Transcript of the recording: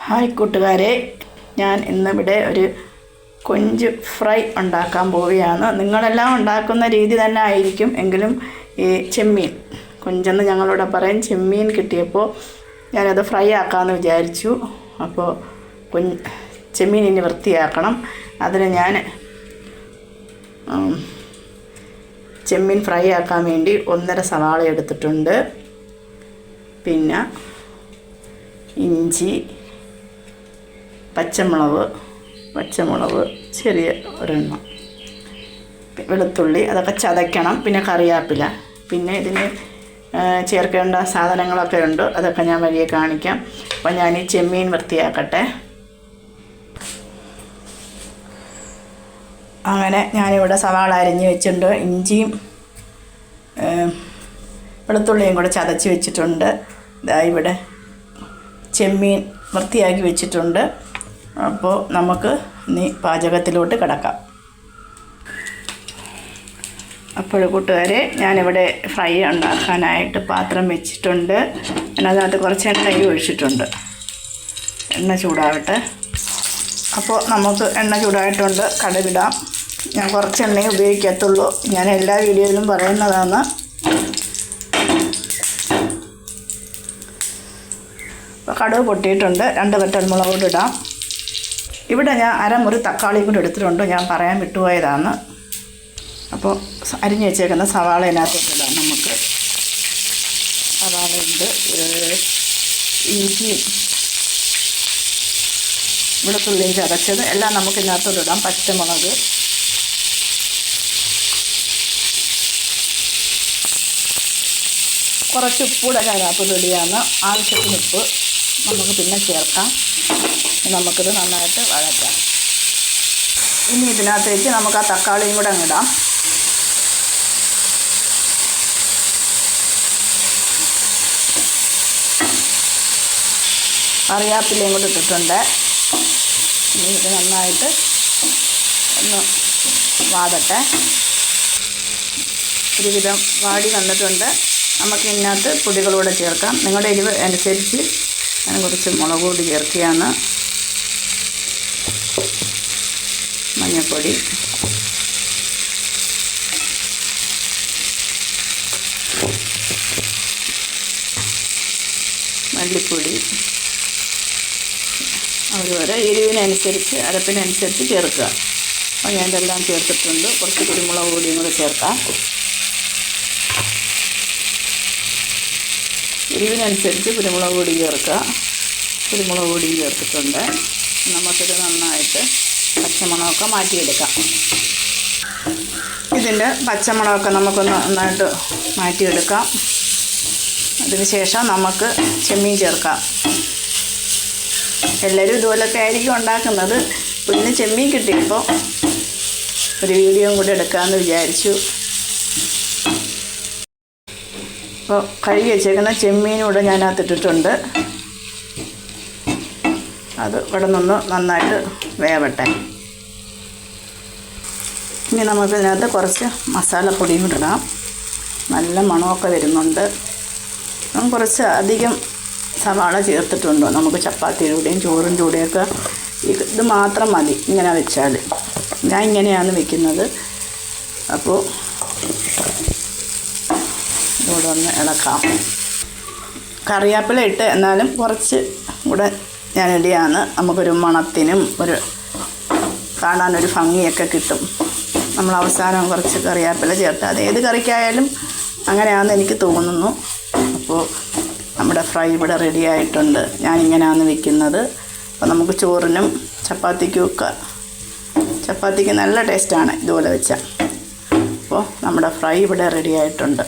Hi കൂട്ടുകാരെ, ഞാൻ ഇന്നിവിടെ ഒരു കൊഞ്ച് ഫ്രൈ ഉണ്ടാക്കാൻ പോവുകയാണ്. നിങ്ങളെല്ലാം ഉണ്ടാക്കുന്ന രീതി തന്നെ ആയിരിക്കും. എങ്കിലും ഈ ചെമ്മീൻ, കൊഞ്ചെന്ന് ഞങ്ങളിവിടെ പറയും, ചെമ്മീൻ കിട്ടിയപ്പോൾ ഞാനത് ഫ്രൈ ആക്കാമെന്ന് വിചാരിച്ചു. അപ്പോൾ ചെമ്മീൻ ഇനി വൃത്തിയാക്കണം. അതിന് ഞാൻ ചെമ്മീൻ ഫ്രൈ ആക്കാൻ വേണ്ടി 1.5 സവാള എടുത്തിട്ടുണ്ട്. പിന്നെ ഇഞ്ചി, പച്ചമുളക് ചെറിയ ഒരെണ്ണം, വെളുത്തുള്ളി, അതൊക്കെ ചതയ്ക്കണം. പിന്നെ കറിവേപ്പില, പിന്നെ ഇതിന് ചേർക്കേണ്ട സാധനങ്ങളൊക്കെ ഉണ്ട്. അതൊക്കെ ഞാൻ വഴിയെ കാണിക്കാം. അപ്പോൾ ഞാൻ ഈ ചെമ്മീൻ വൃത്തിയാക്കട്ടെ. അങ്ങനെ ഞാനിവിടെ സവാള അരിഞ്ഞ് വെച്ചിട്ടുണ്ട്. ഇഞ്ചിയും വെളുത്തുള്ളിയും കൂടെ ചതച്ച് വെച്ചിട്ടുണ്ട്. ഇവിടെ ചെമ്മീൻ വൃത്തിയാക്കി വെച്ചിട്ടുണ്ട്. അപ്പോൾ നമുക്ക് ഇനി പാചകത്തിലോട്ട് കിടക്കാം. അപ്പോൾ കൂട്ടുകാരെ, ഞാനിവിടെ ഫ്രൈ ഉണ്ടാക്കാനായിട്ട് പാത്രം വെച്ചിട്ടുണ്ട്. അതിനകത്ത് കുറച്ച് എണ്ണയും ഒഴിച്ചിട്ടുണ്ട്. എണ്ണ ചൂടാവട്ടെ. അപ്പോൾ നമുക്ക് എണ്ണ ചൂടായിട്ടുണ്ട്, കടുകിടാം. ഞാൻ കുറച്ച് എണ്ണയെ ഉപയോഗിക്കത്തുള്ളൂ. ഞാൻ എല്ലാ വീഡിയോയിലും പറയുന്നതാണ്. അപ്പോൾ കടുക് പൊട്ടിയിട്ടുണ്ട്. 2 വറ്റൽമുളക് കൂടി ഇടാം. ഇവിടെ ഞാൻ അരമുറി തക്കാളി കൂടി എടുത്തിട്ടുണ്ട്, ഞാൻ പറയാൻ വിട്ടുപോയതാണ്. അപ്പോൾ അരിഞ്ഞ് വെച്ചേക്കുന്ന സവാള ഇതിനകത്തോട്ടിടാം. നമുക്ക് സവാളയുണ്ട്, ഇഞ്ചിയും വെളുത്തുള്ളിയും ചതച്ചത് എല്ലാം നമുക്ക് ഇതിനകത്തോട്ടിടാം. പച്ചമുളക്, കുറച്ച് ഉപ്പൂടെ അതിനകത്തോട്ട് ഇടുകയാണ്. ആവശ്യത്തിന് ഉപ്പ് നമുക്ക് പിന്നെ ചേർക്കാം. നമുക്കിത് നന്നായിട്ട് വഴറ്റാം. ഇനി ഇതിനകത്തേക്ക് നമുക്ക് ആ തക്കാളിയും കൂടെ അങ്ങിടാം. കറിവേപ്പിലയും കൂടെ ഇട്ടിട്ടുണ്ട്. ഇനി ഇത് നന്നായിട്ട് ഒന്ന് വാടട്ടെ. ഒരുവിധം വാടി വന്നിട്ടുണ്ട്. നമുക്ക് ഇതിനകത്ത് പൊടികളൂടെ ചേർക്കാം. നിങ്ങളുടെ എരിവ് അനുസരിച്ച് ഞാൻ കുറച്ച് മുളക് പൊടി ചേർക്കുകയാണ്. മഞ്ഞൾപ്പൊടി, മല്ലിപ്പൊടി, ഓരോരോ എരിവിനനുസരിച്ച് അരപ്പിനനുസരിച്ച് ചേർക്കുക. അപ്പോൾ ഞാൻ ഇതെല്ലാം ചേർത്തിട്ടുണ്ട്. കുറച്ച് കുരുമുളക് പൊടിയും കൂടെ ചേർക്കാം. എരിവിനനുസരിച്ച് കുരുമുളക് പൊടി ചേർക്കുക. കുരുമുളക് പൊടിയും ചേർത്തിട്ടുണ്ട്. നമുക്കിത് നന്നായിട്ട് പച്ചമുളകൊക്കെ മാറ്റിയെടുക്കാം. ഇതിൻ്റെ പച്ചമുളകൊക്കെ നമുക്കൊന്ന് നന്നായിട്ട് മാറ്റിയെടുക്കാം. അതിന് ശേഷം നമുക്ക് ചെമ്മീൻ ചേർക്കാം. എല്ലാവരും ഇതുപോലൊക്കെ ആയിരിക്കും ഉണ്ടാക്കുന്നത്. പിന്നെ ചെമ്മീൻ കിട്ടിയപ്പോൾ ഒരു വീഡിയോ കൂടെ എടുക്കാമെന്ന് വിചാരിച്ചു. അപ്പോൾ കഴുകി വെച്ചേക്കുന്ന ചെമ്മീനൂടെ ഞാനകത്തിട്ടിട്ടുണ്ട്. അത് ഇവിടെ നിന്ന് നന്നായിട്ട് വേവട്ടെ. ഇനി നമുക്കിതിനകത്ത് കുറച്ച് മസാലപ്പൊടിയും കൂടെ ഇടാം. നല്ല മണമൊക്കെ വരുന്നുണ്ട്. കുറച്ച് അധികം സവാള ചേർത്തിട്ടുണ്ട്. നമുക്ക് ചപ്പാത്തിയുടെയും ചോറിൻ്റെ കൂടെയൊക്കെ ഇത് മാത്രം മതി ഇങ്ങനെ വെച്ചാൽ. ഞാൻ ഇങ്ങനെയാണ് വെക്കുന്നത്. അപ്പോൾ ഇവിടെ ഒന്ന് ഇളക്കാം. കറിവേപ്പില ഇട്ട് എന്നാലും കുറച്ച് കൂടെ ഞാൻ ഇടുകയാണ്. നമുക്കൊരു മണത്തിനും ഒരു കാണാനൊരു ഭംഗിയൊക്കെ കിട്ടും. നമ്മൾ അവസാനം കുറച്ച് കറിവേപ്പില ചേർത്ത്, അത് ഏത് കറിക്കായാലും അങ്ങനെയാണെന്ന് എനിക്ക് തോന്നുന്നു. അപ്പോൾ നമ്മുടെ ഫ്രൈ ഇവിടെ റെഡി ആയിട്ടുണ്ട്. ഞാനിങ്ങനെയാണ് വെക്കുന്നത്. അപ്പോൾ നമുക്ക് ചോറിനും ചപ്പാത്തിക്ക് നല്ല ടേസ്റ്റാണ് ഇതുപോലെ വെച്ചാൽ. അപ്പോൾ നമ്മുടെ ഫ്രൈ ഇവിടെ റെഡി ആയിട്ടുണ്ട്.